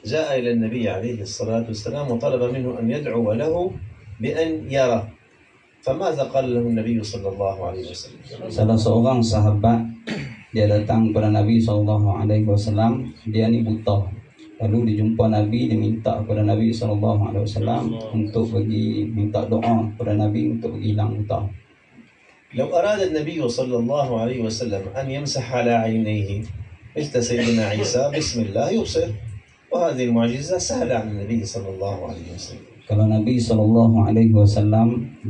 جاء إلى النبي عليه الصلاة والسلام وطلب منه أن يدعو له بأن يرى. فماذا قال له النبي صلى الله عليه وسلم؟ Salah seorang sahabat dia datang kepada Nabi SAW. Dia ni buta. Lalu dia jumpa Nabi, dia minta kepada Nabi SAW untuk pergi minta doa kepada Nabi untuk pergi hilang buta. لو أراد النبي صلى الله عليه وسلم أن يمسح على عينيه مثل سيدنا عيسى بسم الله يبصر، وهذه المعجزة سهلة على النبي صلى الله عليه وسلم. Kalau Nabi SAW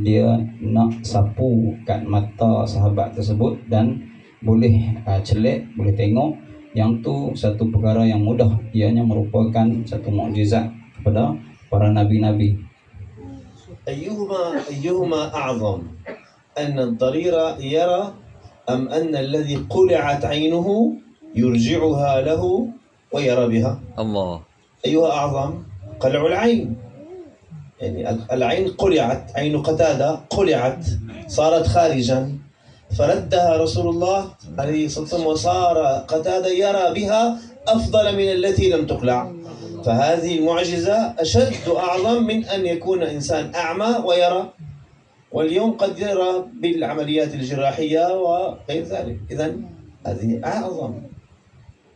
dia nak sapu kat mata sahabat tersebut dan boleh celik, boleh tengok, yang tu satu perkara yang mudah, ianya merupakan satu mukjizat kepada para nabi-nabi. أيهما أعظم أن الضرير يرى أم أن الذي قلعت عينه يرجعها له ويرى بها؟ الله. أيها أعظم؟ قلع العين، يعني العين قلعت، عين قتادة قلعت صارت خارجا فردها رسول الله عليه الصلاة والسلام وصار قتادة يرى بها أفضل من التي لم تقلع. فهذه المعجزة أشد أعظم من أن يكون إنسان أعمى ويرى، واليوم قد يرى بالعمليات الجراحية وغير ذلك. إذن هذه أعظم.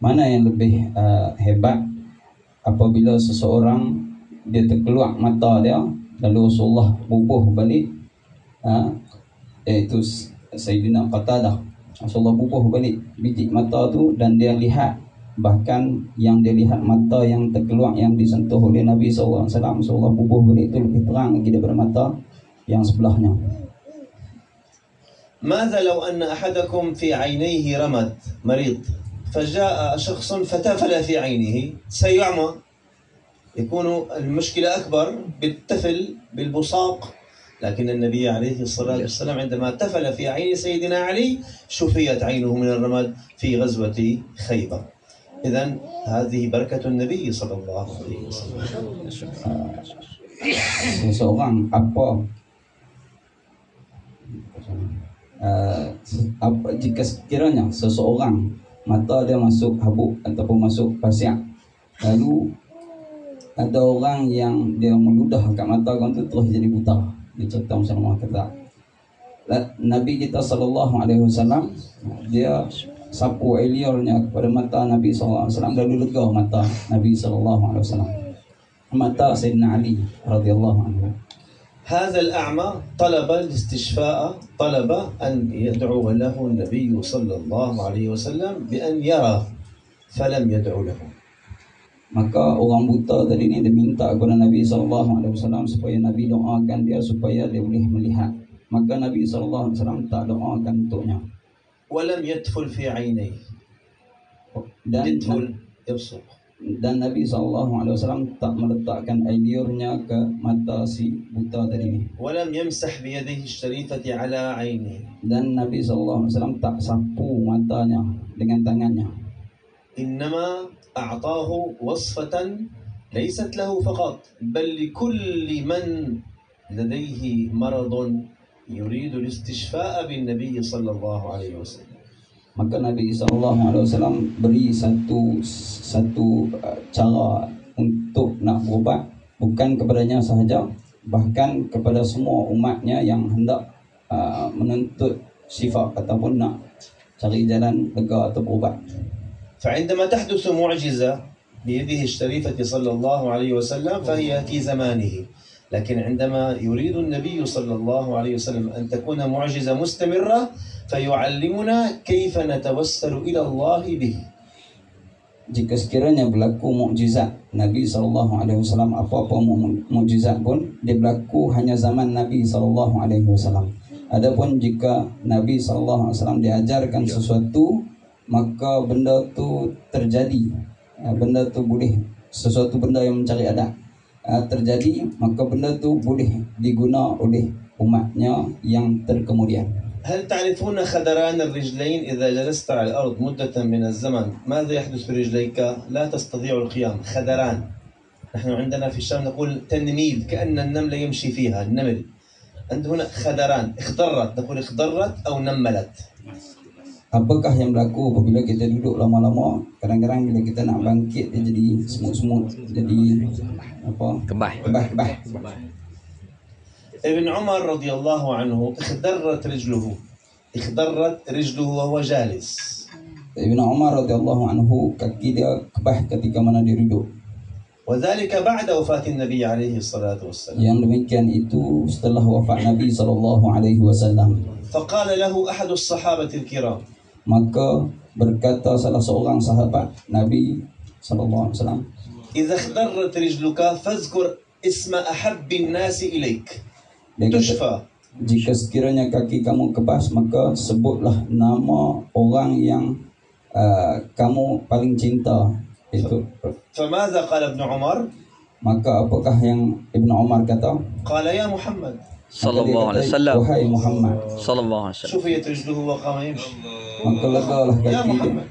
Mana yang lebih hebat apabila seseorang dia terkeluar mata dia lalu Rasulullah bubuh balik, iaitu Sayyidina Qatadah. Rasulullah bubuh balik biji mata tu dan dia lihat, bahkan yang dia lihat mata yang terkeluar yang disentuh oleh Nabi SAW, Rasulullah bubuh balik itu lebih terang lagi daripada mata yang sebelahnya. ماذا لو أن أحدكم في عينيه رمد مريض فجاء شخص فتفل في عينه سيعمى، يكون المشكلة أكبر بالتفل بالبصاق، لكن النبي عليه الصلاة والسلام عندما تفل في عين سيدنا علي شفيت عينه من الرمد في غزوة خيبر. إذن هذه بركة النبي صلى الله عليه وسلم. Seseorang jika sekiranya seseorang mata dia masuk habuk ataupun masuk pasiak, lalu ada orang yang dia meludah kat mata orang tu terus jadi buta. Dia cerita Rasulullah kata, Nabi kita SAW dia sapu eliornya kepada mata Nabi SAW, lalu lega mata Nabi SAW, mata Sayyidina Ali radhiyallahu anhu. هذا الأعمى طلب الاستشفاء، طلب أن يدعو له النبي صلى الله عليه وسلم بأن يرى فلم يدعو له. Maka orang buta tadi ni dia minta kepada Nabi SAW supaya Nabi doakan dia supaya dia boleh melihat. Maka Nabi SAW tak doakan untuknya. ولم يدخل في عينيه. Dan Nabi SAW tak meletakkan eliornya ke mata si buta tadi ni. ولم يمسح بيده الشريفة على عينه. Dan Nabi SAW tak sapu matanya dengan tangannya. إنما أعطاه وصفة ليست له فقط بل لكل من لديه مرض يريد الاستشفاء بالنبي صلى الله عليه وسلم. Maka Nabi SAW beri satu cara untuk nak berubat, bukan kepadanya sahaja, bahkan kepada semua umatnya yang hendak menuntut syifa ataupun nak cari jalan lega atau berubat. فعندما تحدث معجزة بيده الشريفة صلى الله عليه وسلم فهي في زمانه، لكن عندما يريد النبي صلى الله عليه وسلم أن تكون معجزة مستمرة فيعلمنا كيف نتوسل إلى الله به. Jika sekiranya berlaku mukjizat Nabi SAW, apa-apa mukjizat pun dia berlaku hanya zaman Nabi SAW. Adapun jika Nabi SAW diajarkan sesuatu, maka benda tu terjadi. Benda tu boleh, sesuatu benda yang mencari adat terjadi, maka benda tu boleh diguna oleh umatnya yang terkemudian. هل تعرفون خدران الرجلين إذا جلست على الأرض مدة من الزمن ماذا يحدث برجليك؟ لا تستطيع القيام. خدران. نحن عندنا في الشام نقول تنميل، كأن النملة يمشي فيها النمل. عند هنا خدران، اخضرت، نقول اخضرت أو نملت. apakah yang berlaku apabila kita duduk lama-lama? Kadang-kadang bila kita nak bangkit dia jadi semut-semut, jadi apa? Kebah. ابن عمر رضي الله عنه اخضرت رجله وهو جالس. Ibn Umar radhiyallahu anhu kaki dia kebah ketika mana dia duduk. وذلك بعد وفاة النبي عليه الصلاة والسلام. Yang demikian itu setelah wafat Nabi sallallahu alaihi wasallam. فقال له أحد الصحابة الكرام. Maka berkata salah seorang sahabat Nabi sallallahu alaihi wasallam, إذا اخضرت رجلك فاذكر اسم أحب الناس إليك تشفى. Jika sekiranya kaki kamu kebas, maka sebutlah nama orang yang kamu paling cinta. Itu. فماذا قال ابن عمر؟ Maka apakah yang Ibn Umar kata? قال يا محمد صلى الله عليه وسلم. Wahai Muhammad. صلى الله عليه وسلم. شفيت رجله وقام يمشي. Maka legalah يا kaki dia. محمد